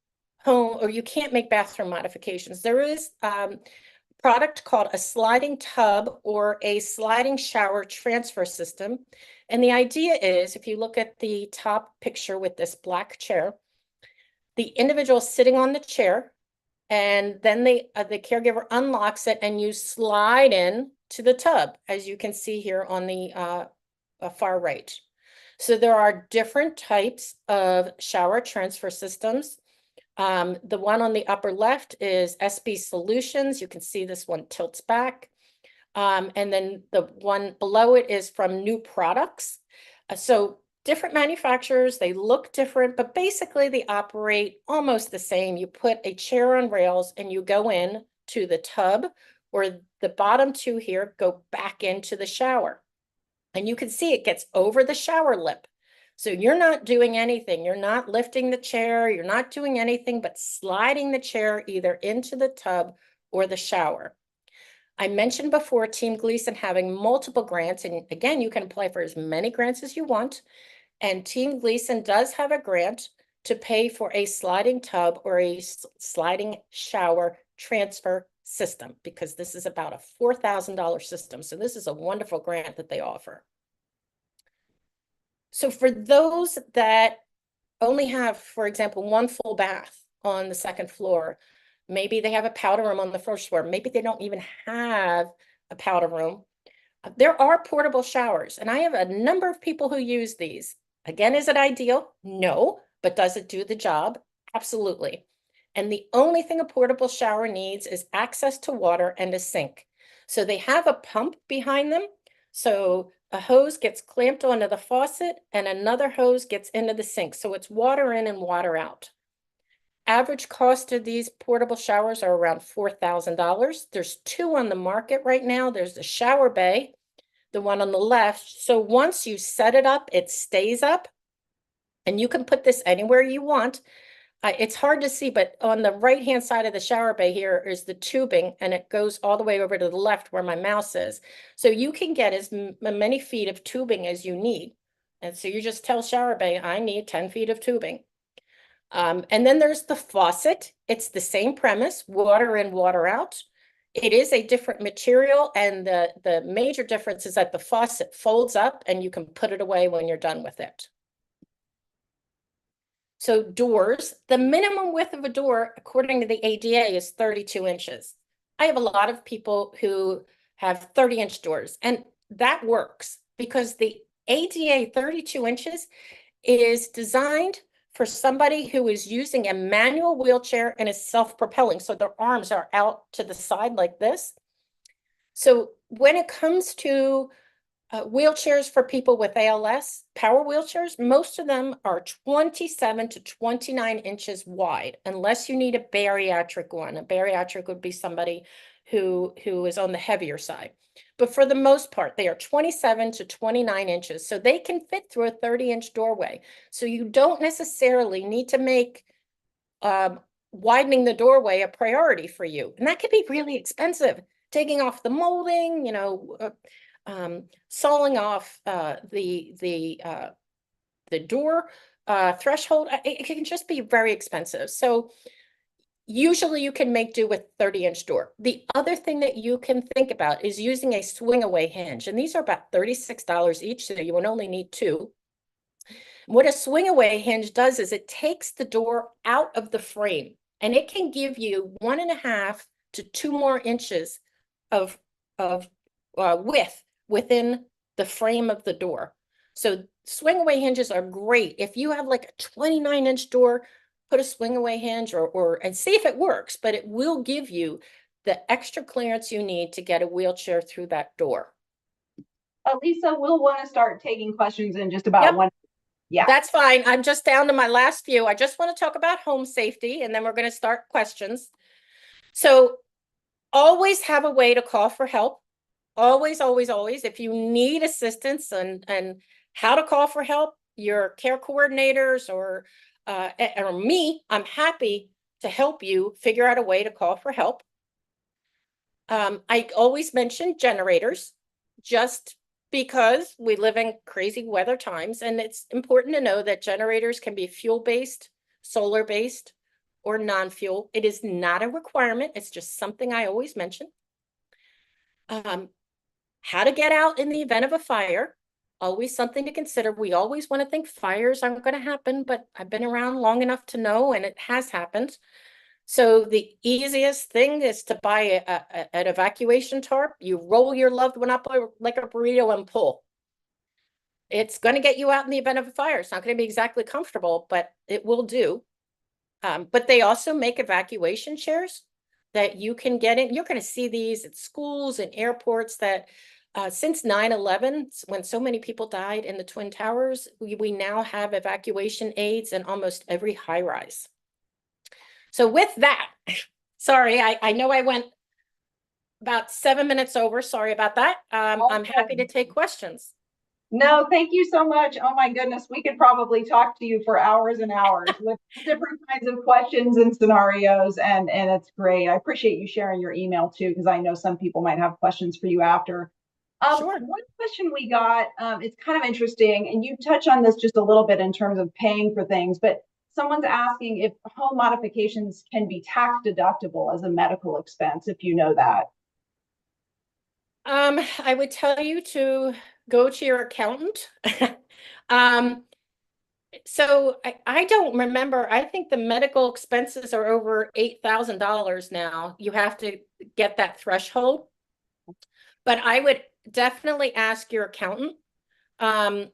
home or you can't make bathroom modifications? There is a product called a sliding tub or a sliding shower transfer system. And the idea is, if you look at the top picture with this black chair, the individual is sitting on the chair, and then the caregiver unlocks it and you slide in to the tub, as you can see here on the far right. So there are different types of shower transfer systems. The one on the upper left is SB Solutions. You can see this one tilts back. And then the one below it is from New Products. So different manufacturers, they look different, but basically they operate almost the same. You put a chair on rails and you go in to the tub, or the bottom two here go back into the shower. And you can see it gets over the shower lip. So you're not doing anything. You're not lifting the chair. You're not doing anything but sliding the chair either into the tub or the shower. I mentioned before Team Gleason having multiple grants. And again, you can apply for as many grants as you want. And Team Gleason does have a grant to pay for a sliding tub or a sliding shower transfer system, because this is about a $4,000 system. So this is a wonderful grant that they offer. So for those that only have, for example, one full bath on the second floor, maybe they have a powder room on the first floor, maybe they don't even have a powder room, there are portable showers. And I have a number of people who use these. Again, is it ideal? No. But does it do the job? Absolutely. And the only thing a portable shower needs is access to water and a sink. So they have a pump behind them. So a hose gets clamped onto the faucet and another hose gets into the sink. So it's water in and water out. Average cost of these portable showers are around $4,000. There's two on the market right now. There's the shower bay, the one on the left. So once you set it up, it stays up and you can put this anywhere you want. It's hard to see, but on the right-hand side of the shower bay here is the tubing, and it goes all the way over to the left where my mouse is. So you can get as many feet of tubing as you need. And so you just tell shower bay, I need 10 feet of tubing. And then there's the faucet. It's the same premise, water in, water out. It is a different material, and the major difference is that the faucet folds up and you can put it away when you're done with it. So doors, the minimum width of a door, according to the ADA, is 32 inches. I have a lot of people who have 30-inch doors, and that works because the ADA 32 inches is designed for somebody who is using a manual wheelchair and is self-propelling. So their arms are out to the side like this. So when it comes to wheelchairs for people with ALS, power wheelchairs, most of them are 27 to 29 inches wide, unless you need a bariatric one. A bariatric would be somebody who is on the heavier side. But for the most part, they are 27 to 29 inches. So they can fit through a 30-inch doorway. So you don't necessarily need to make widening the doorway a priority for you. And that could be really expensive. Taking off the molding, sawing off the door threshold, it can just be very expensive. So usually you can make do with 30-inch door. The other thing that you can think about is using a swing away hinge, and these are about $36 each, so you would only need 2. What a swing away hinge does is it takes the door out of the frame, and it can give you 1.5 to 2 more inches of width within the frame of the door. So swing away hinges are great. If you have like a 29-inch door, put a swing away hinge and see if it works, but it will give you the extra clearance you need to get a wheelchair through that door. Alisa, we'll want to start taking questions in just about Yep. one. Yeah. That's fine. I'm just down to my last few. I just want to talk about home safety, and then we're going to start questions. So always have a way to call for help. Always, always, always. If you need assistance and how to call for help, your care coordinators or me, I'm happy to help you figure out a way to call for help. I always mention generators, just because we live in crazy weather times, and it's important to know that generators can be fuel-based, solar-based, or non-fuel. It is not a requirement. It's just something I always mention. How to get out in the event of a fire, always something to consider. We always want to think fires aren't going to happen, but I've been around long enough to know, and it has happened. So the easiest thing is to buy an evacuation tarp. You roll your loved one up like a burrito and pull. It's going to get you out in the event of a fire. It's not going to be exactly comfortable, but it will do. But they also make evacuation chairs that you can get in. You're going to see these at schools and airports that since 9/11, when so many people died in the Twin Towers, we now have evacuation aids in almost every high rise. So with that, sorry, I know I went about 7 minutes over. Sorry about that. I'm happy to take questions. No, thank you so much. Oh my goodness, we could probably talk to you for hours and hours with different kinds of questions and scenarios, and it's great. I appreciate you sharing your email too, because I know some people might have questions for you after. Sure. One question we got, it's kind of interesting, and you touch on this just a little bit in terms of paying for things, but someone's asking if home modifications can be tax deductible as a medical expense, if you know that. I would tell you to go to your accountant. So I don't remember. I think the medical expenses are over $8,000 now. You have to get that threshold. But I would definitely ask your accountant. The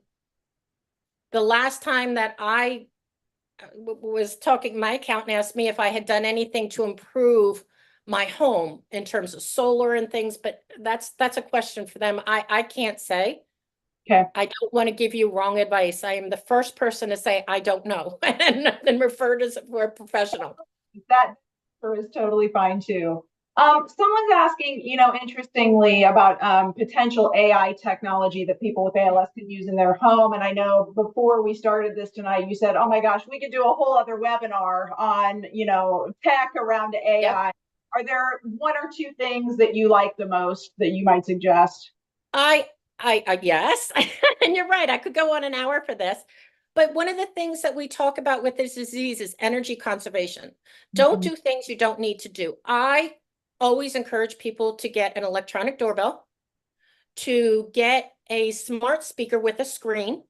last time that I was talking, my accountant asked me if I had done anything to improve my home in terms of solar and things, but that's a question for them. I can't say. Okay. I don't want to give you wrong advice. I am the first person to say I don't know and refer to for a professional. That is totally fine too. Someone's asking, interestingly about potential AI technology that people with ALS can use in their home. And I know before we started this tonight, you said, oh my gosh, we could do a whole other webinar on, tech around AI. Yep. Are there 1 or 2 things that you like the most that you might suggest? Yes. And you're right, I could go on an hour for this. But one of the things that we talk about with this disease is energy conservation. Don't do things you don't need to do. I always encourage people to get an electronic doorbell, to get a smart speaker with a screen,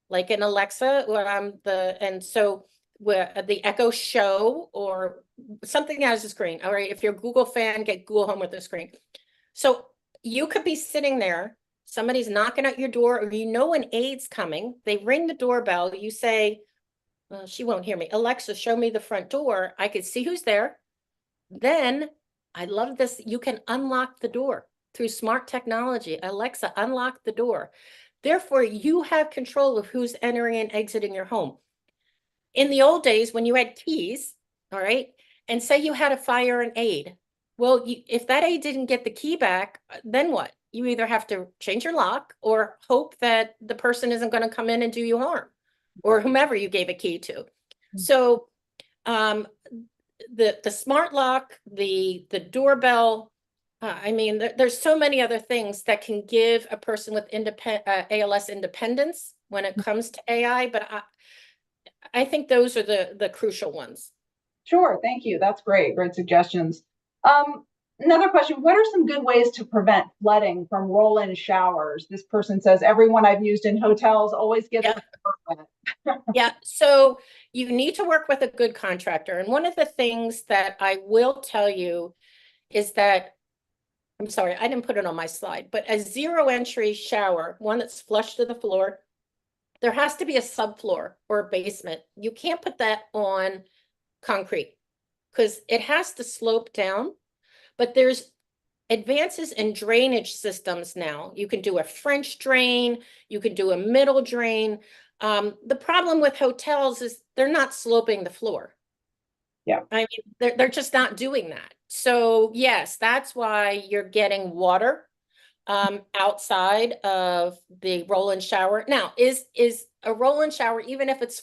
like an Alexa, the Echo Show or something that has a screen. All right, if you're a Google fan, get Google Home with a screen. So you could be sitting there, somebody's knocking at your door, or you know an aid's coming. They ring the doorbell. You say, well, she won't hear me. Alexa, show me the front door. I could see who's there. Then I love this. You can unlock the door through smart technology. Alexa, unlock the door. Therefore, you have control of who's entering and exiting your home. In the old days, when you had keys, all right, and say you had a fire and aid, well, if that aid didn't get the key back, then what? You either have to change your lock or hope that the person isn't going to come in and do you harm, or whomever you gave a key to. So the smart lock, the doorbell, I mean, there's so many other things that can give a person with ALS independence when it comes to AI, but I think those are the crucial ones. Sure, thank you. That's great. Great suggestions. Another question, what are some good ways to prevent flooding from roll-in showers? This person says, everyone I've used in hotels always gets wet. Yeah, so you need to work with a good contractor. And one of the things that I will tell you is that, I'm sorry, I didn't put it on my slide, but a zero entry shower, one that's flush to the floor, there has to be a subfloor or a basement. You can't put that on concrete because it has to slope down, but there's advances in drainage systems now. You can do a French drain, you can do a middle drain. The problem with hotels is they're not sloping the floor. Yeah. I mean, they're just not doing that. So yes, that's why you're getting water outside of the roll-in shower. Now, is a roll-in shower, even if it's,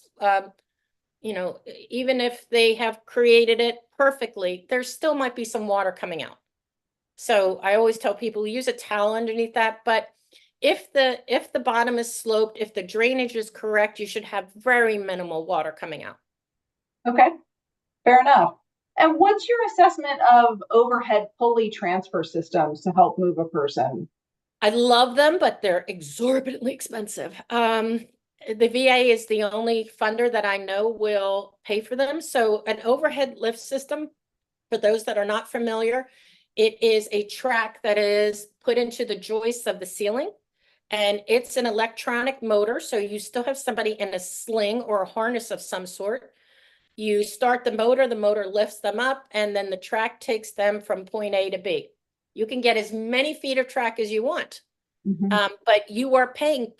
even if they have created it perfectly, there still might be some water coming out. So I always tell people use a towel underneath that. But if the bottom is sloped, if the drainage is correct, you should have very minimal water coming out. Okay, fair enough. And what's your assessment of overhead pulley transfer systems to help move a person? I love them, but they're exorbitantly expensive. The VA is the only funder that I know will pay for them. So an overhead lift system, for those that are not familiar, it is a track that is put into the joists of the ceiling, and it's an electronic motor. So you still have somebody in a sling or a harness of some sort. You start the motor lifts them up, and then the track takes them from point A to B. You can get as many feet of track as you want, but you are paying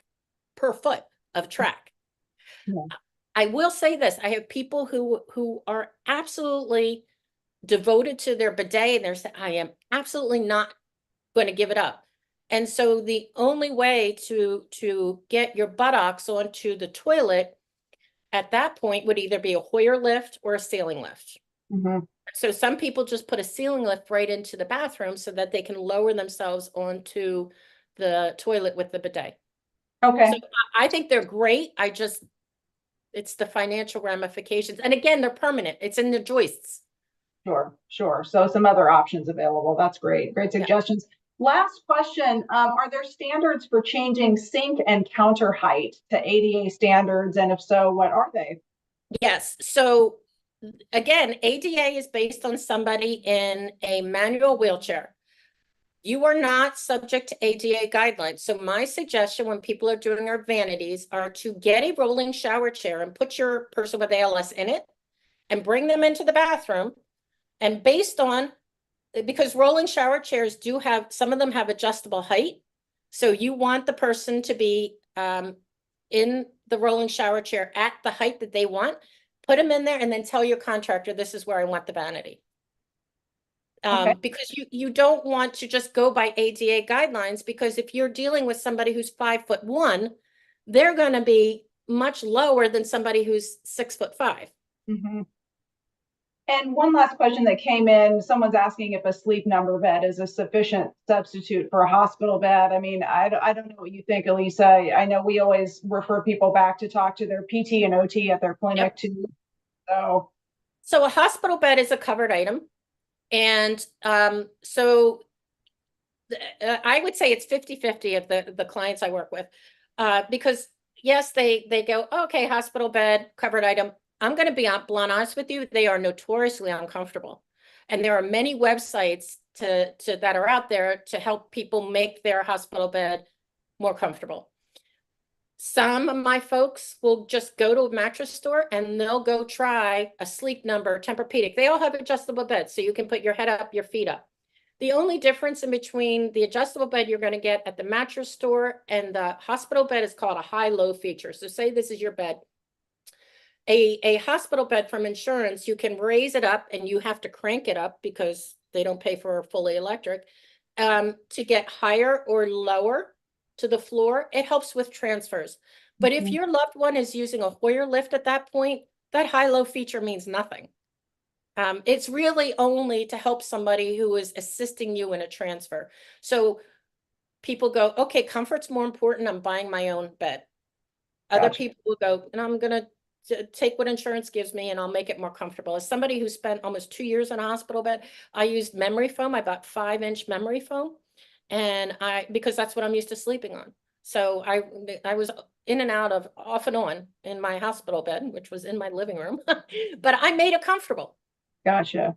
per foot of track. Yeah. I will say this, I have people who are absolutely devoted to their bidet, and they're saying, I am absolutely not going to give it up. And so the only way to get your buttocks onto the toilet at that point would either be a Hoyer lift or a ceiling lift. So some people just put a ceiling lift right into the bathroom so that they can lower themselves onto the toilet with the bidet. Okay. So I think they're great. It's the financial ramifications. And again, they're permanent. It's in the joists. Sure. So some other options available. That's great. Great suggestions. Yeah. Last question. Are there standards for changing sink and counter height to ADA standards? And if so, what are they? Yes. So again, ADA is based on somebody in a manual wheelchair. You are not subject to ADA guidelines. So my suggestion when people are doing our vanities are to get a rolling shower chair and put your person with ALS in it and bring them into the bathroom. And based on, because rolling shower chairs do have, some of them have adjustable height. So you want the person to be in the rolling shower chair at the height that they want, put them in there and then tell your contractor, this is where I want the vanity. Because you don't want to just go by ADA guidelines, because if you're dealing with somebody who's 5'1", they're going to be much lower than somebody who's 6'5". And one last question that came in, someone's asking if a sleep number bed is a sufficient substitute for a hospital bed. I mean, I don't know what you think, Alisa. I know we always refer people back to talk to their PT and OT at their clinic too. So a hospital bed is a covered item. And I would say it's 50-50 of the clients I work with, because yes, they go, okay, hospital bed, covered item. I'm going to be blunt honest with you. They are notoriously uncomfortable. And there are many websites that are out there to help people make their hospital bed more comfortable. Some of my folks will just go to a mattress store and they'll go try a Sleep Number, Tempur-Pedic. They all have adjustable beds, so you can put your head up, your feet up. The only difference in between the adjustable bed you're going to get at the mattress store and the hospital bed is called a high-low feature. So say this is your bed. A hospital bed from insurance, you can raise it up and you have to crank it up because they don't pay for fully electric to get higher or lower to the floor. It helps with transfers. But if your loved one is using a Hoyer lift at that point, that high-low feature means nothing. It's really only to help somebody who is assisting you in a transfer. So people go, okay, comfort's more important. I'm buying my own bed. Other people will go, and I'm going to take what insurance gives me and I'll make it more comfortable. As somebody who spent almost 2 years in a hospital bed, I used memory foam. I bought 5-inch memory foam, and because that's what I'm used to sleeping on. So I was in and out of off and on in my hospital bed, which was in my living room, but I made it comfortable. Gotcha.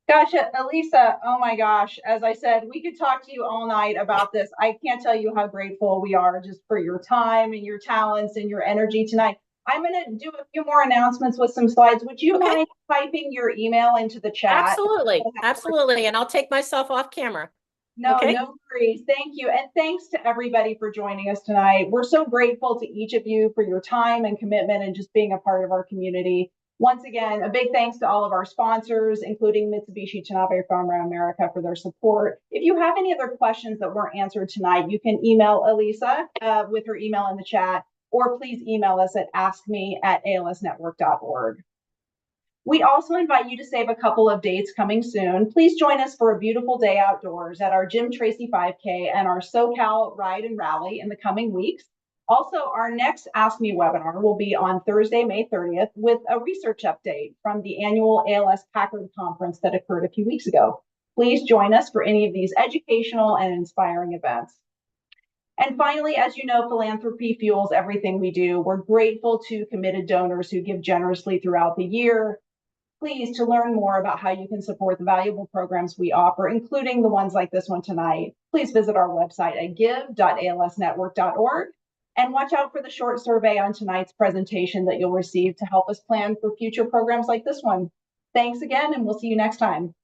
Alisa, oh my gosh. As I said, we could talk to you all night about this. I can't tell you how grateful we are just for your time and your talents and your energy tonight. I'm going to do a few more announcements with some slides. Would you mind typing your email into the chat? Absolutely. Absolutely. And I'll take myself off camera. No worries. Thank you. And thanks to everybody for joining us tonight. We're so grateful to each of you for your time and commitment and just being a part of our community. Once again, a big thanks to all of our sponsors, including Mitsubishi Tanabe Pharma America, for their support. If you have any other questions that weren't answered tonight, you can email Alisa with her email in the chat, or please email us at askme@alsnetwork.org. We also invite you to save a couple of dates coming soon. Please join us for a beautiful day outdoors at our Jim Tracy 5K and our SoCal Ride and Rally in the coming weeks. Also, our next Ask Me webinar will be on Thursday, May 30th, with a research update from the annual ALS Packard conference that occurred a few weeks ago. Please join us for any of these educational and inspiring events. And finally, as you know, philanthropy fuels everything we do. We're grateful to committed donors who give generously throughout the year. Please, to learn more about how you can support the valuable programs we offer, including the ones like this one tonight, please visit our website at give.alsnetwork.org. And watch out for the short survey on tonight's presentation that you'll receive to help us plan for future programs like this one. Thanks again, and we'll see you next time.